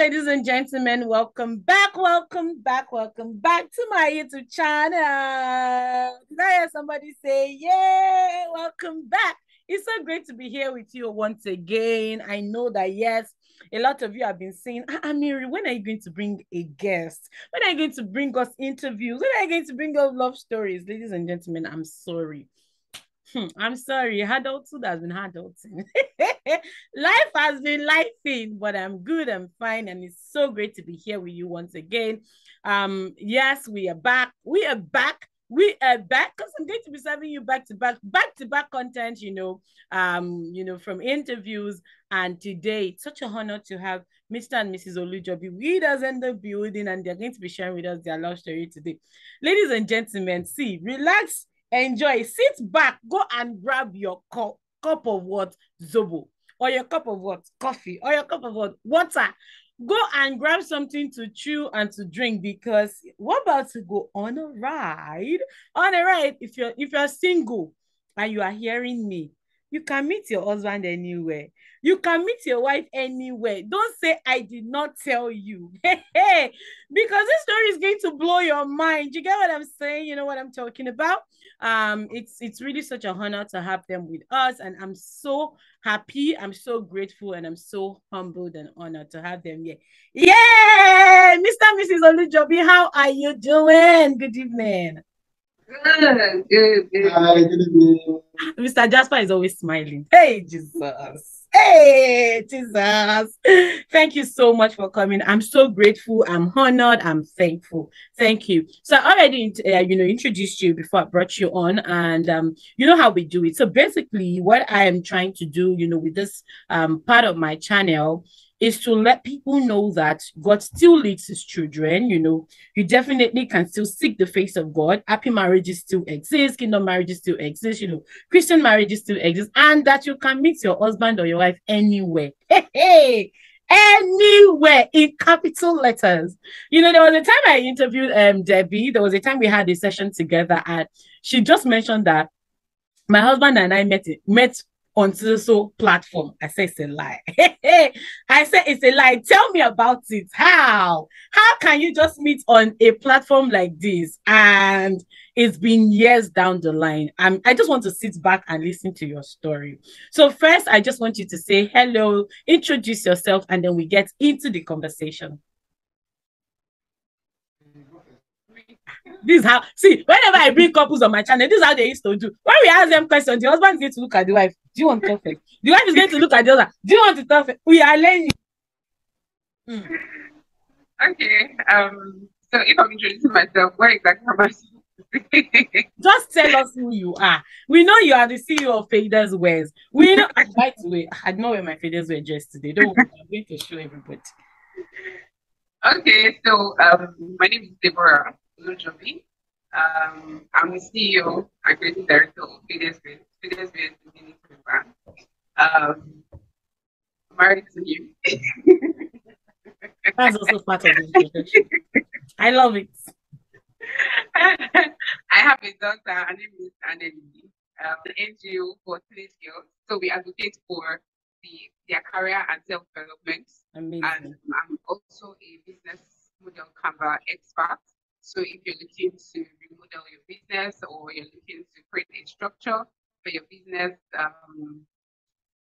ladies and gentlemen, welcome back to my YouTube channel. Did I hear somebody say, yeah, welcome back? It's so great to be here with you once again. I know that, yes, a lot of you have been saying, Amiri, when are you going to bring a guest? When are you going to bring us interviews? When are you going to bring us love stories? Ladies and gentlemen, I'm sorry. I'm sorry, adulthood has been adulting. Life has been lifing, but I'm good, I'm fine, and it's so great to be here with you once again. Yes, we are back. Because I'm going to be serving you back to back content, from interviews. And today, it's such an honor to have Mr. and Mrs. Olujobi with us in the building, and they're going to be sharing with us their love story today. Ladies and gentlemen, see, relax, enjoy, sit back, go and grab your cup of what? Zobo, or your cup of what? Coffee, or your cup of what? Water. Go and grab something to chew and to drink, because we're about to go on a ride. If you're single and you are hearing me, you can meet your husband anywhere. You can meet your wife anywhere. Don't say I did not tell you. Because this story is going to blow your mind. You get what I'm saying? You know what I'm talking about? It's really such an honor to have them with us, and I'm so happy, I'm so grateful, and I'm so humbled and honored to have them here. Yeah, Mr. and Mrs. Olujobi, how are you doing? Good evening. Good. Hi, good evening. Mr. Jasper is always smiling. Hey, Jesus. Hey, Jesus. Thank you so much for coming. I'm so grateful. I'm honored. I'm thankful. Thank you. So I already, introduced you before I brought you on, and you know how we do it. So basically, what I am trying to do, with this part of my channel, is to let people know that God still leads his children. You definitely can still seek the face of God. Happy marriages still exist, kingdom marriages still exist, Christian marriages still exist, and that you can meet your husband or your wife anywhere. Hey, anywhere, in capital letters. There was a time I interviewed Debbie. There was a time we had a session together, and she just mentioned that my husband and I met on so platform. I said it's a lie. I said it's a lie. Tell me about it. How can you just meet on a platform like this, and it's been years down the line? I just want to sit back and listen to your story. So first, I just want you to say hello, introduce yourself, and then we get into the conversation. This is how, see, whenever I bring couples on my channel, this is how they used to do. When we ask them questions, the husband is going to look at the wife. Do you want to talk first? The wife is going to look at the other. Do you want to talk first? We are learning. Okay. So if I'm introducing myself, what exactly am I? Just tell us who you are. We know you are the CEO of Faders Wears. We know. By the way, I know where my Faders Wear dressed today. Don't worry, I'm going to show everybody. Okay. So my name is Deborah Olujobi. I'm the CEO and creative director of Faders Wears. Faders Wears is a brand. Married to you. That's also part of the introduction. I love it. I have a daughter. Her name is Anneli. An NGO for teenage girls. So we advocate for their career and self-development. Amazing. And I'm also a business model Canva expert. So if you're looking to remodel your business, or you're looking to create a structure for your business,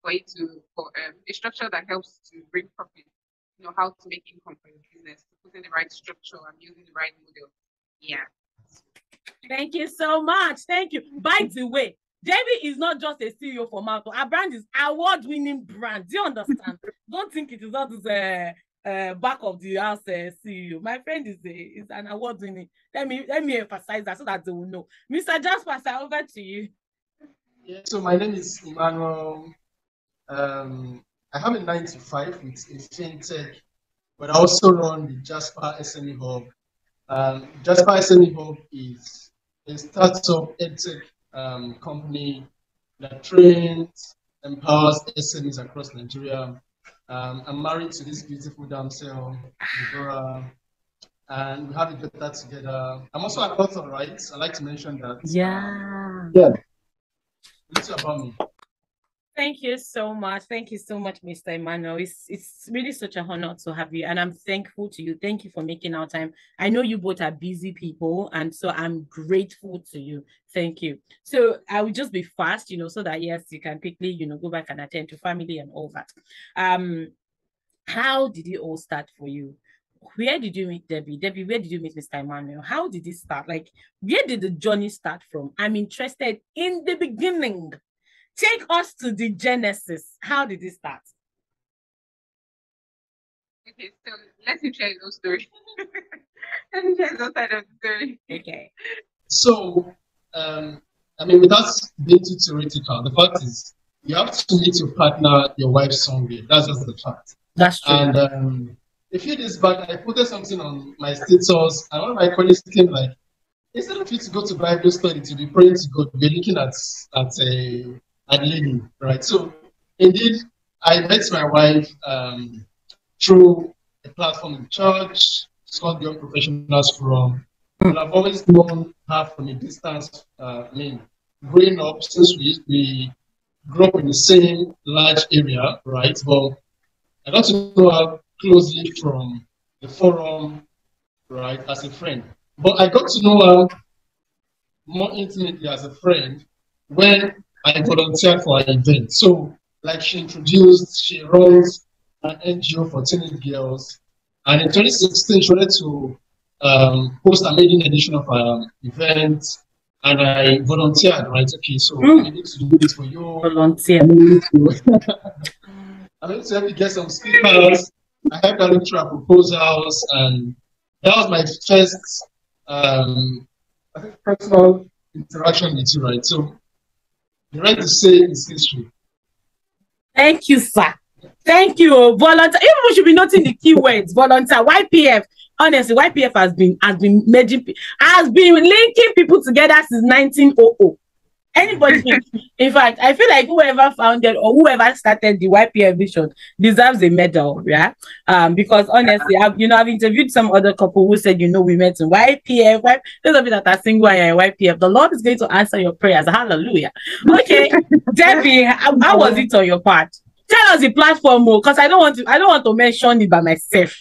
for a structure that helps to bring profit, how to make income for your business, to put in the right structure and using the right model. Yeah. Thank you so much. Thank you. By the way, Debbie is not just a CEO for Malto. Our brand is award-winning brand. Do you understand? Don't think it is not the back of the house CEO. My friend is an award-winning. Let me emphasize that so that they will know. Mr. Jasper, over to you. Yeah, so my name is Emmanuel. I have a 9 to 5 with a fintech, but I also run the Jasper SME Hub. Jasper SME Hub is a startup edtech company that trains, empowers SMEs across Nigeria. I'm married to this beautiful damsel, Deborah, and we have a daughter together. I'm also an author, right? I like to mention that. Yeah. A little about me. Thank you so much. Thank you so much, Mr. Emmanuel. It's really such an honor to have you, and I'm thankful to you. Thank you for making our time. I know you both are busy people, and so I'm grateful to you. Thank you. So I will just be fast, so that yes, you can quickly, go back and attend to family and all that. How did it all start for you? Where did you meet Debbie? Debbie, where did you meet Mr. Emmanuel? How did it start? Like, where did the journey start from? I'm interested in the beginning. Take us to the genesis. How did it start? Okay, so let's share those stories. Let me share those side of the story. Okay. So, without being too theoretical, the fact is you have to meet your partner, your wife somewhere. That's just the fact. That's true. And a few days back, I put something on my status, and one of my colleagues came like, instead of you to go to Bible study to be praying to God, we're looking at lady, right? So, indeed, I met my wife through a platform in church. It's called Young Professionals Forum. And I've always known her from a distance. Growing up, since we grew up in the same large area, right? But I got to know her closely from the forum, right, as a friend. But I got to know her more intimately as a friend when I volunteered for an event. So, like she runs an NGO for teenage girls. And in 2016, she wanted to host a maiden edition of an event. And I volunteered, right? Okay, so I need to do this for you. Volunteer. I need to help you get some speakers. I helped her look through our proposals. And that was my first personal interaction with you, right? So the right to say is history. Thank you, sir. Thank you. Volunteer. Even we should be noting the keywords. Volunteer. YPF. Honestly, YPF has been linking people together since 1900. Anybody, in fact, I feel like whoever founded or whoever started the YPF vision deserves a medal, yeah. Because honestly, I've interviewed some other couple who said, we met in YPF. Those of you that are single and you're in YPF, the Lord is going to answer your prayers. Hallelujah. Okay, Debbie, how was it on your part? Tell us the platform more, because I don't want to mention it by myself.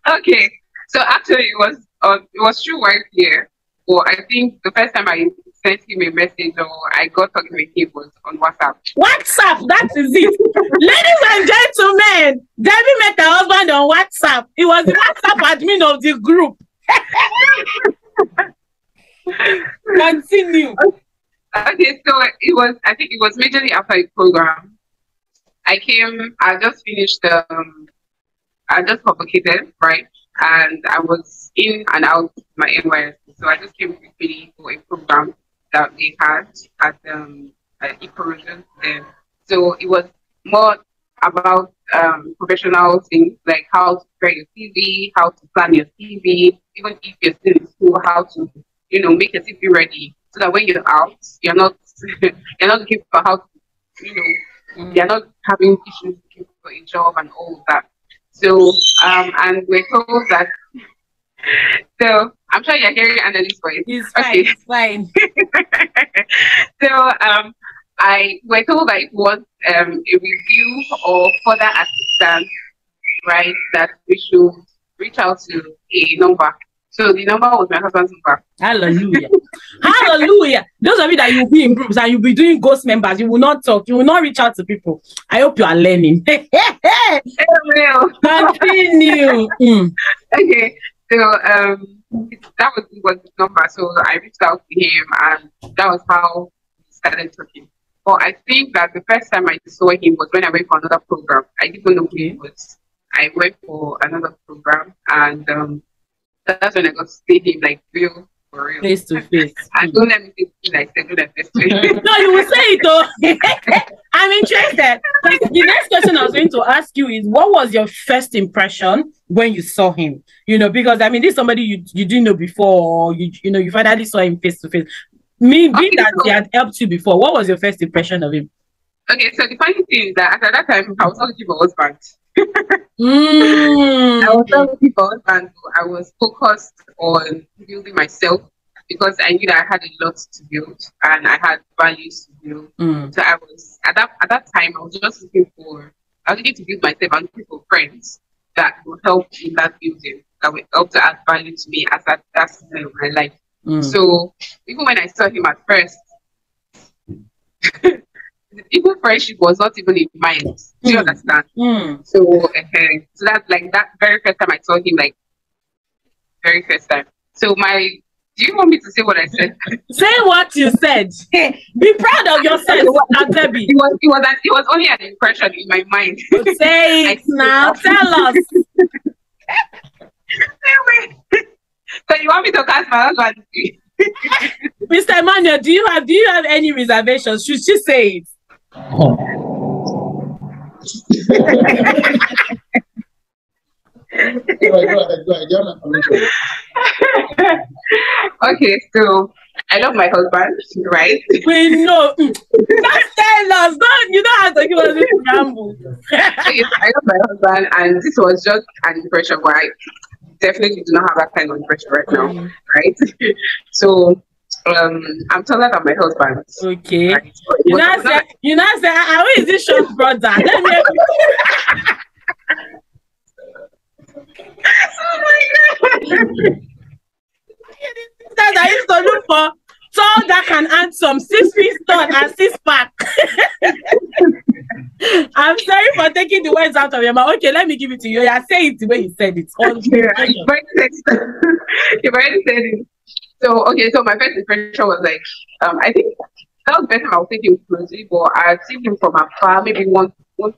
Okay, so actually it was through YPF. Well, I think the first time I sent him a message or I got talking with him was on WhatsApp. WhatsApp, that is it. Ladies and gentlemen, Debbie met her husband on WhatsApp. He was the WhatsApp admin of the group. Continue. Okay, so I think it was majorly after a program. I just finished I just publicated, right? And I was in and out of my NYSC. So I just came quickly for a program that they had at Ecoregion. So it was more about professional things like how to prepare your CV, how to plan your CV, even if you're still in school, how to, make your CV ready so that when you're out, you're not looking for how to, you're not having issues looking for a job and all of that. So, and we're told that, so I'm sure you're hearing Annalise voice. It's fine, okay. It's fine. So, we're told that it was a review or further assistance, right, that we should reach out to a number. So the number was my husband's number. Hallelujah. Hallelujah. Those of you that you'll be in groups and you'll be doing ghost members, you will not talk, you will not reach out to people. I hope you are learning. Continue. Okay. So that was his number. So I reached out to him and that was how we started talking. But I think that the first time I saw him was when I went for another program. I didn't know who he was. I went for another program and that's when I got to see him like real for real. Face to face. And don't let me say like do that face to face. No, you will say it though. I'm interested. The next question I was going to ask you is, what was your first impression when you saw him? Because this is somebody you didn't know before, or you finally saw him face to face. Being that he had helped you before, what was your first impression of him? Okay, so the funny thing is that at that time I was not looking for husband. I was not looking for husband. I was focused on building myself because I knew that I had a lot to build and I had values to build. So I was at that time I was just looking to build myself and looking for friends that will help in that building, that will help to add value to me as that season of my life. So even when I saw him at first, even friendship was not even in mind. Do you understand? So that like that very first time I saw him, like very first time. So do you want me to say what I said? Say what you said. Be proud of yourself, Adebi. It was only an impression in my mind. Say it now. Tell us. So you want me to cast my husband? Mr. Emmanuel, do you have any reservations? Should she say it? Okay, so I love my husband, right? We know. Just tell us. You don't have to give us this ramble. Okay, I love my husband, and this was just an impression, but I definitely do not have that kind of impression right now, right? So I'm taller than my husband. Okay. Right? You know say, how is this short brother? Let me. Oh my God. That I used to look for tall that can add some 6 feet tall and 6-pack. I'm sorry for taking the words out of your mouth. Okay, let me give it to you. Yeah, say it the way you said it. You've already said it. So my first impression was like, I think that was the first time I was thinking closely, but I've seen him from afar, maybe one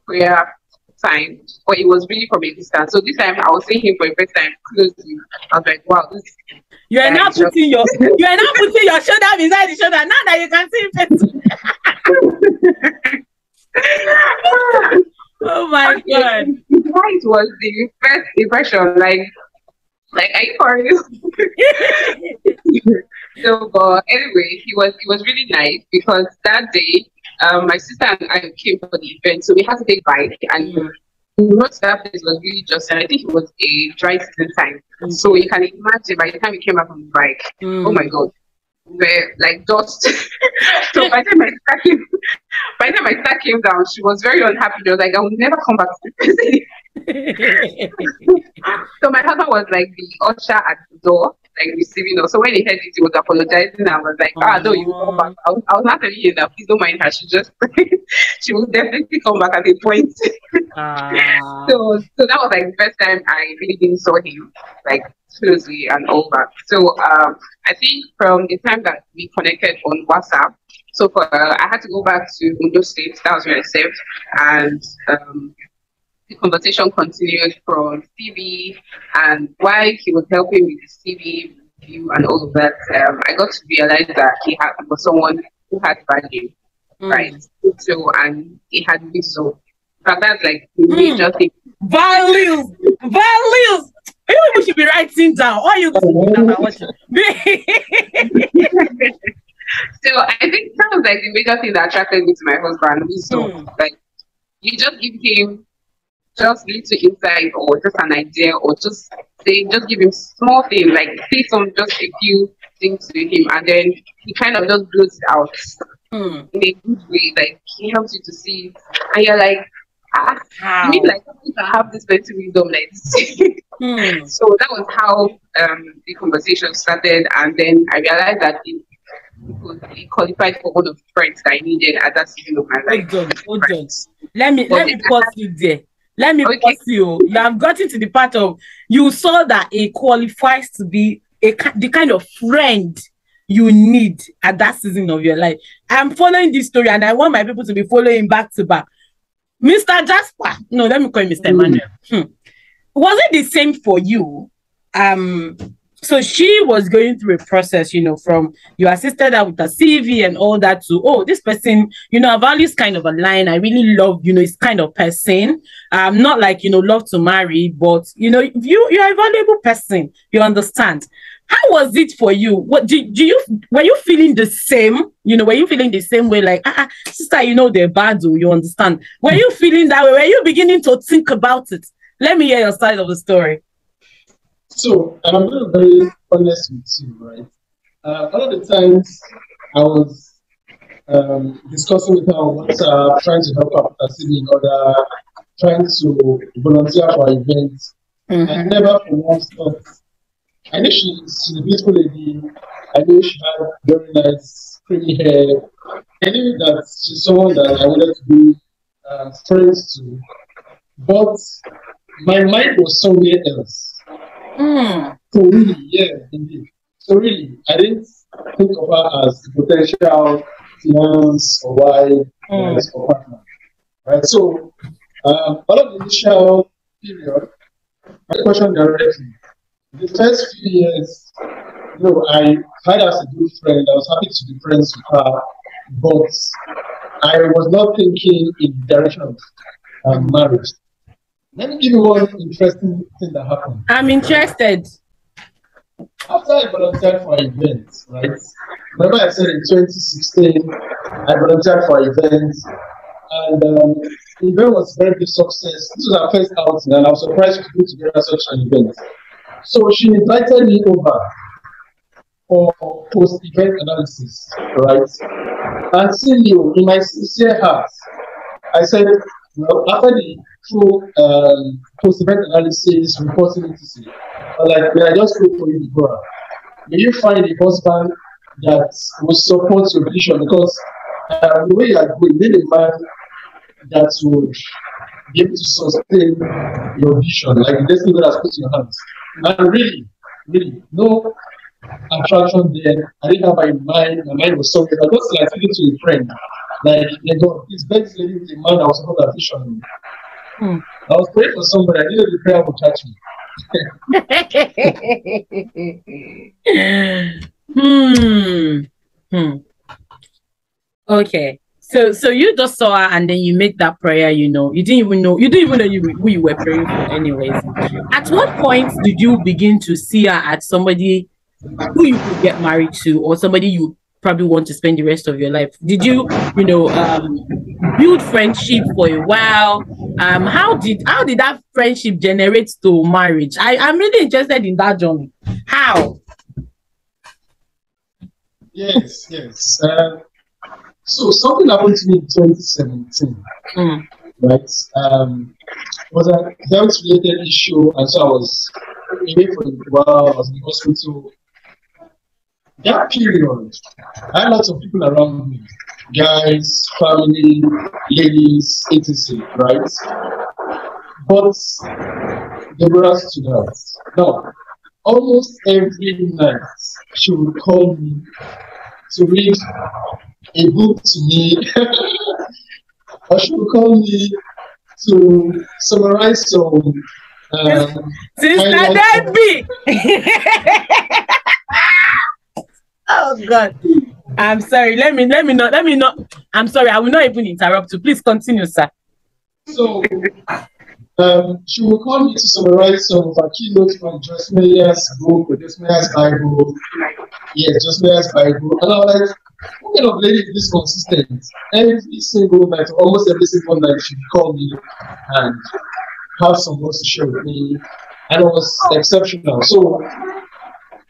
prayer time, but it was really from a distance. So this time I was seeing him for the first time closely. I was like, wow, this you are not putting your shoulder beside the shoulder. Now that you can see it. Oh my God. It was the first impression, like are you for real? So but anyway, it was really nice because that day my sister and I came for the event, so we had to take bike, and the road to that place was really just, and I think it was a dry season time. So you can imagine by the time we came back on the bike, oh my God, we're like dust. So by the time my sister came down, she was very unhappy. She was like, I will never come back to the city. So my husband was like the usher at the door, like receiving us. So when he heard it, he was apologizing. I was like, no, you will come back. I was not telling you that, please don't mind her. She will definitely come back at a point. So that was like the first time I really didn't saw him like closely and all that. So I think from the time that we connected on WhatsApp, so I had to go back to Ondo State. That was where I served, and the conversation continued from CV, and while he was helping with the CV review and all of that, I got to realize that he was someone who had value, right? So, and he had wisdom. But that's like the major thing. Values. We should be writing down. Or you watching. So I think that was like the major thing that attracted me to my husband. Wisdom. Like you just give him just little insight or just an idea, or just give him small things, like say just a few things to him, and then he kind of just blows it out in a good way. Like he helps you to see it, and you're like, you mean like you can have this better wisdom like this? So that was how the conversation started, and then I realized that he qualified for one of the friends that I needed at that season of my life. Hold on. Let me pause you there. Let me pause you. You have gotten to the part of you saw that it qualifies to be the kind of friend you need at that season of your life. I'm following this story, and I want my people to be following back to back. Mr. Jasper, no, let me call him Mr. Emmanuel. Was it the same for you? So she was going through a process, from you assisted her with a CV and all that to, oh, this person, our values kind of align. I really love, this kind of person. Not like, love to marry, but, you're a valuable person. You understand. How was it for you? What were you feeling the same? Were you feeling the same way? Like, sister, they're bad, you understand? Were you feeling that way? Were you beginning to think about it? Let me hear your side of the story. So, and I'm going to be very honest with you, right? One of the times I was discussing with her on WhatsApp, trying to help her with her CV in order, trying to volunteer for events. I never for once thought, I knew she's a beautiful lady. I knew she had very nice, creamy hair. I knew that she's someone that I wanted to be friends to. But my mind was somewhere else. So really, yeah, indeed. So really, I didn't think of her as a potential finance or wife or partner. Right. So all of the initial period, my question directly. The first few years, I had her as a good friend. I was happy to be friends with her, but I was not thinking in the direction of marriage. Let me give you one interesting thing that happened. I'm interested. After I volunteered for events, right? Remember I said in 2016, I volunteered for events, and the event was a very big success. This was our first outing, and I was surprised to put together such an event. So she invited me over for post-event analysis, right? And seeing you, in my sincere heart, I said, well, after the full post-event analysis, reporting etc., like, may I just go for you, Deborah? May you find a husband that will support your vision, because the way you are going, you need a man that would be able to sustain your vision, like the destiny God has put in your hands. And really, no attraction there. I didn't have my mind. My mind was somewhere. I was just like speaking to a friend. Like, God, please beg this lady with a man that was support that vision. I was praying for somebody. I needed the prayer would touch me. Okay. So you just saw her and then you made that prayer, you didn't even know who you were praying for anyways. At what point did you begin to see her as somebody who you could get married to, or somebody you probably want to spend the rest of your life? Did you build friendship for a while? How did that friendship generate to marriage? I'm really interested in that journey. How? Yes. So something happened to me in 2017, right? Was a health-related issue, and so I was away for a while. I was in the hospital. That period, I had lots of people around me, guys, family, ladies, etc., right? But Deborah stood out. Now, almost every night, she would call me to read a book to me, or she would call me to summarize some. Sister Debbie! Oh God. I'm sorry. Let me not. I'm sorry. I will not even interrupt you. Please continue, sir. So she will call me to summarize some of her keynotes from Joyce Meyer's book, or Joyce Meyer's Bible. Yes, Joyce Meyer's Bible. And I was like, what kind of lady is this consistent? Every single night, almost every single night, she would call me and have some words to share with me. And it was exceptional. So,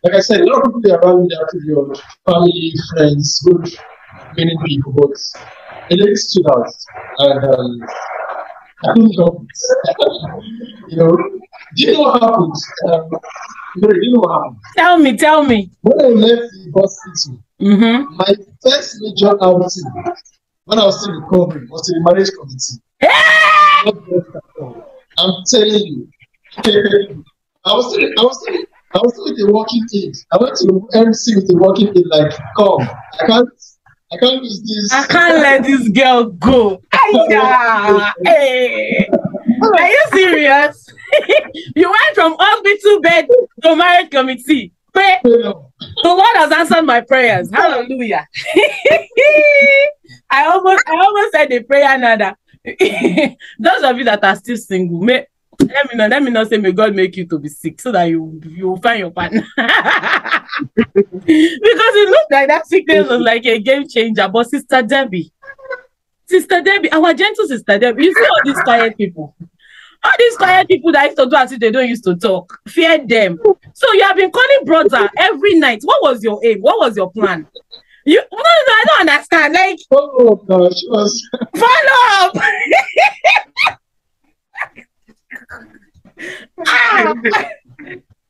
like I said, a lot of people around me are your family, friends, good meaning people, but a lady stood out. And I couldn't help it. Do you know what happened? Do you know what happened? Tell me. When I left the hospital, my first major outing, when I was still recovering, was to the marriage committee. I'm telling you. I was still with the working aid. I went to MC with the working aid, like, come, I can't lose this. I can't let this girl go. Hey. Are you serious? You went from hospital bed to marriage committee. Pray. So God has answered my prayers. Hallelujah. I almost said the prayer nada. Those of you that are still single, let me not say may God make you to be sick so that you will find your partner. Because it looked like that sickness was like a game changer. But Sister Debbie, our gentle Sister Debbie, you see all these quiet people. All these quiet people that used to do as if they don't used to talk, fear them. So you have been calling brother every night. What was your aim? What was your plan? You no, I don't understand. Like, follow up now. She was follow up. Ah!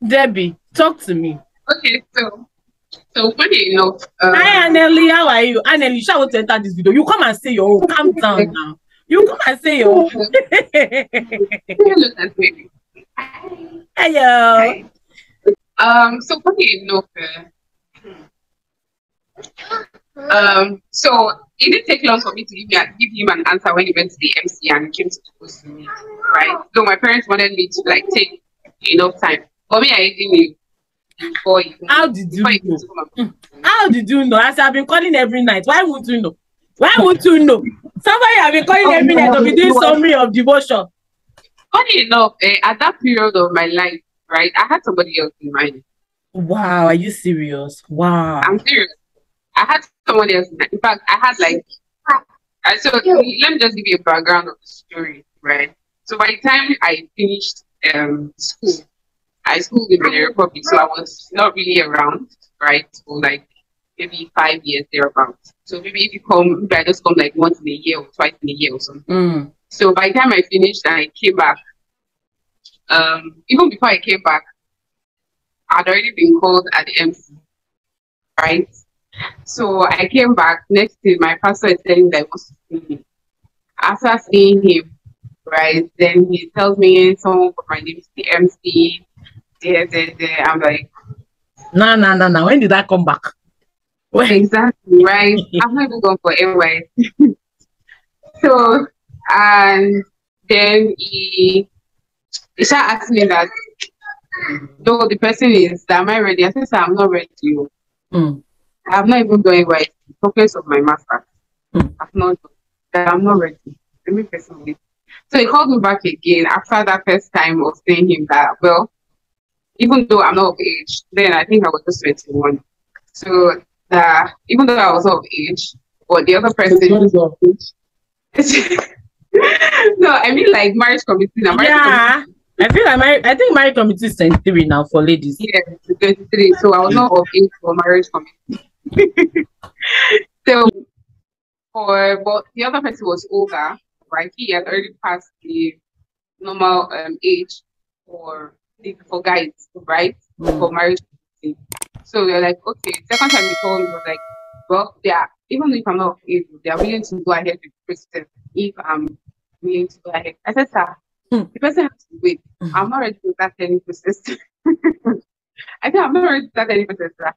Debbie, talk to me. Okay, so funny enough. Hi, Anneli, how are you? Anneli, you shall want to enter this video. You come and say your own. Calm down now. You come and say your own. Look at me. Hello. So funny enough. So it didn't take long for me to give him an answer when he went to the MC and came to propose to me, right? So my parents wanted me to like take enough time. For me, I didn't knew before. How did you know? How did you know? As I've been calling every night. Why would you know? Why would you know? Somebody have been calling every night to be doing summary of devotion. Funny enough, at that period of my life, right, I had somebody else in mind. Wow, are you serious? Wow. I'm serious. I had someone else in mind. In fact, I had like, so let me just give you a background of the story, right? So by the time I finished school, I schooled in the Republic, so I was not really around, right? For like maybe 5 years thereabouts. So maybe if you come, maybe I just come like once in a year or twice in a year or something. So by the time I finished and I came back, even before I came back, I'd already been called at the MC, right? So I came back. Next thing, my pastor is telling me that he wants to see me. After seeing him, right, then he tells me someone put my name to the MC. I'm like, No. When did that come back? When? Exactly, right? I'm not even going for NY. So, and then he started asking me that, though the person is, that am I ready? I said, sir, I'm not ready. I'm not even doing right. Focus of my master. I'm not ready. Let me personally. So he called me back again after that first time of saying him that, well, even though I'm not of age, then I think I was just 21. So even though I was of age, but the other person is of age. No, I mean like marriage committee. Yeah. I think marriage committee is 23 now for ladies. Yeah, 23. So I was not of age for marriage committee. So but the other person was older, right? He had already passed the normal age for guys, right? For marriage committee. So they're like, okay. Second time he called me, was like, well, even if I'm not of age, they are willing to go ahead with the process if I'm willing to go ahead. I said, sir, the person has to wait. I'm not ready to start any process. I think I'm not ready to start any process, sir.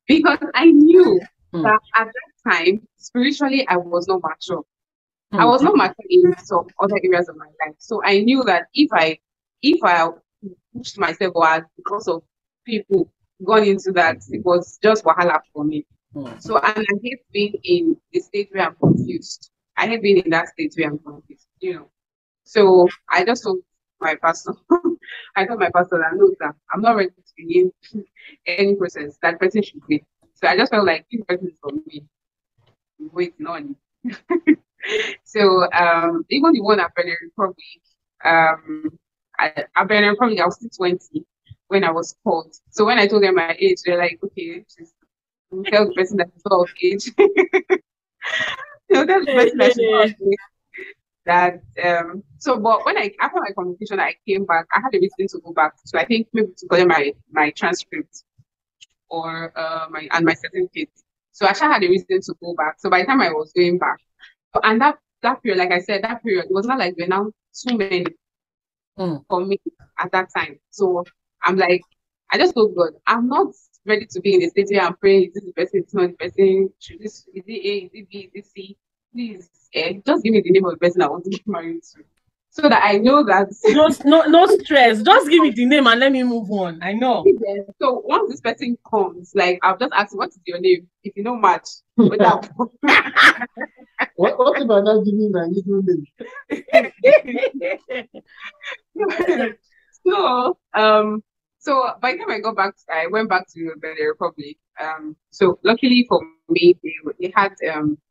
Because I knew that at that time, spiritually, I was not mature. I was not mature in some other areas of my life. So I knew that if I pushed myself or because of people gone into that, it was just wahala for me. So, and I hate being in the state where I'm confused. I hate being in that state where I'm confused, So I just told my pastor, I told my pastor that, no, sir, I'm not ready to begin any process. That person should wait. So I just felt like this person is for me. Waiting on it. So even the one at Benin Republic, at Benin Republic, I was still 20 when I was called. So when I told them my age, they're like, okay, just tell the person that is not of age. Tell the person that she's not of age. That but when after my communication, I came back. I had a reason to go back. So I think maybe to collect my transcript or my certificate. So I actually had a reason to go back. So by the time I was going back, and that period, like I said, that period, it was not like we're now too many for me at that time. So I'm like, I just told God, I'm not ready to be in a state where I'm praying, is this the person, it's not the person, is it A, is it B, is it C? Please, just give me the name of the person I want to get married to. So that I know that no stress. Just give me the name and let me move on. I know. So once this person comes, like I'll just ask, what is your name? If you know much. What if I'm not giving my middle name? So by the time I went back to the Republic. So luckily for me, they had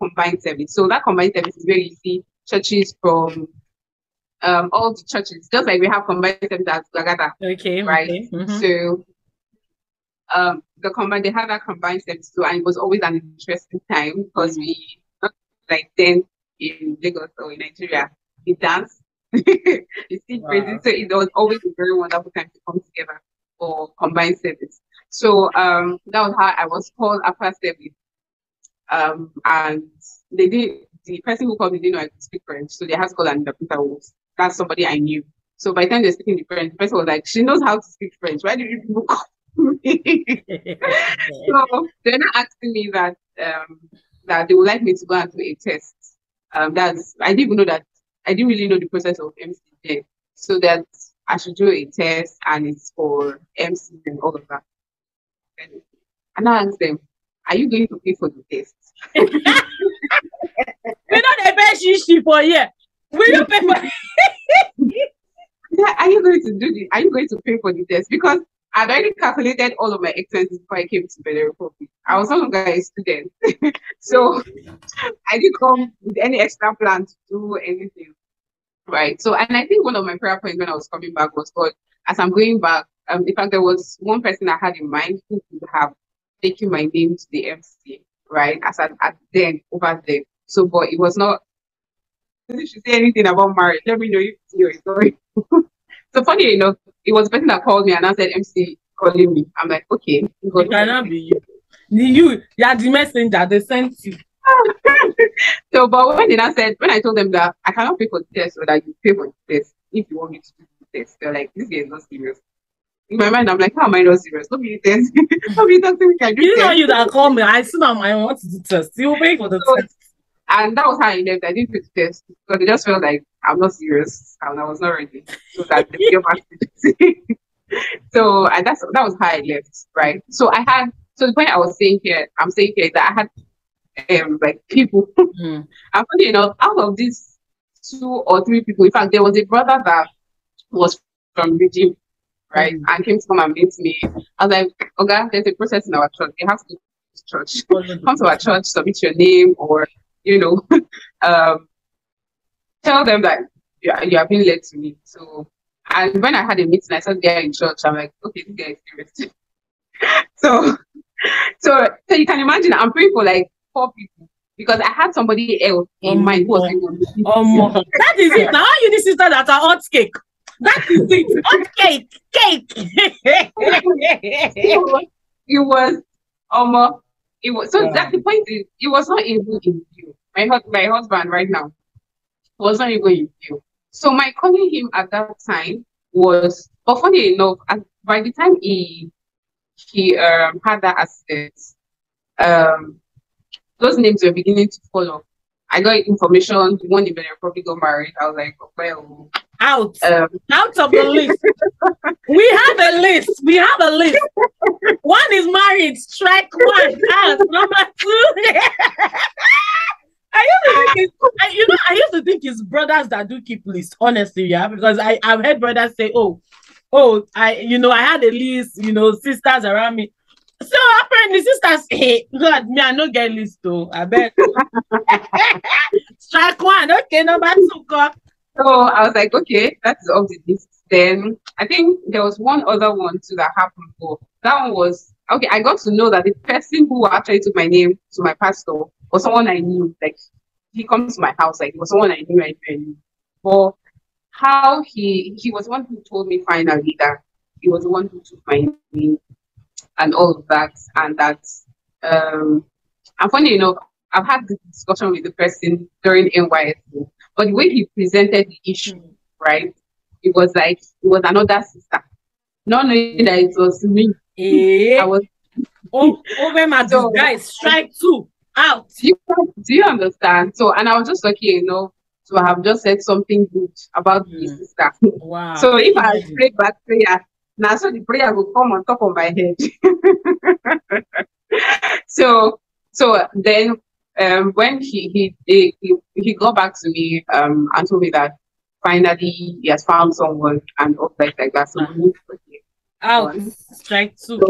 combined service. So that combined service is where you see churches from all the churches, just like we have combined service at Gagata. Okay. Right. Okay. So they had that combined service too, and it was always an interesting time because we, like then in Lagos or in Nigeria, we dance, you see crazy. So it was always a very wonderful time to come together for combined service. So that was how I was called after service. And the person who called me didn't know I could speak French, so they had to call an interpreter. That's somebody I knew. So by the time they're speaking the French, the person was like, she knows how to speak French. Why did you people call me? So they're not asking me that that they would like me to go and do a test. I didn't even know that. I didn't really know the process of MC there. So that I should do a test and it's for MC and all of that. And I asked them, are you going to pay for the test? We don't pay shishi for here. Will you pay for Yeah, are you going to pay for the test? Because I'd already calculated all of my expenses before I came to Benin Republic. I was no longer a student. So I didn't come with any extra plan to do anything. Right. So, and I think one of my prayer points when I was coming back was, God, as I'm going back, in fact, there was one person I had in mind who could have taken my name to the MC, right? As at then, over there. So, but it was not, if you say anything about marriage, let me know if you're sorry. So funny enough, it was the person that called me and I said MC calling me. I'm like, okay. It cannot be you. You are the messenger, they sent you. So, but when I told them that I cannot pay for the test or that you pay for the test if you want me to do the test, they're like, this guy is not serious. In my mind, I'm like, how am I not serious? Don't be test. Don't be talking to me. You know you that call me. I see now my want to do test. You pay for the test. And that was how I left. I didn't pay the test because they just felt like I'm not serious and I was not ready. So that they gave back to So that was how I left, right? So the point I'm saying here is that I had like people. And funny enough, out of these 2 or 3 people, in fact, there was a brother that was from Regime, right? And came to come and meet me. I was like, okay, there's a process in our church. You have to go to church. Come to our church, submit your name, or tell them that you are being led to me. So, and when I had a meeting, I saw the guy in church. I'm like, okay, this guy is serious. So you can imagine, I'm praying for like 4 people because I had somebody else in mind who was going to that is it. Now you the sister that are hot cake. That is it. Hot cake. So that's the point. It was not even in view. My husband right now was not even in view. So my calling him at that time was, but funny enough, by the time he had that accident, those names were beginning to follow. I got information, one in Benin Republic got married. I was like, well, out of the list. We have a list. One is married, strike 1 out. Number 2. I used to think it's brothers that do keep lists, honestly, yeah, because I've heard brothers say, I had a list, sisters around me. So apparently sisters, hey, God, me, I no get list though. I bet. Strike 1, okay, number 2, go. So I was like, okay, that's all the list. Then I think there was one other one too that happened. But that one was okay. I got to know that the person who actually took my name to my pastor was someone I knew. Like he comes to my house, like it was someone I knew. But how he was the one who told me finally that he was the one who took my name and all of that, and that and funny enough, I've had this discussion with the person during NYSC, but the way he presented the issue, right, it was like it was another sister, not knowing that it was me. I was so, guys, strike 2 out. Do you understand? So, and I was just lucky enough to have just said something good about the sister. Wow. So if I prayed back prayer, now so the prayer will come on top of my head. So then when he got back to me and told me that finally he has found someone and all like that. So out. Strike 2.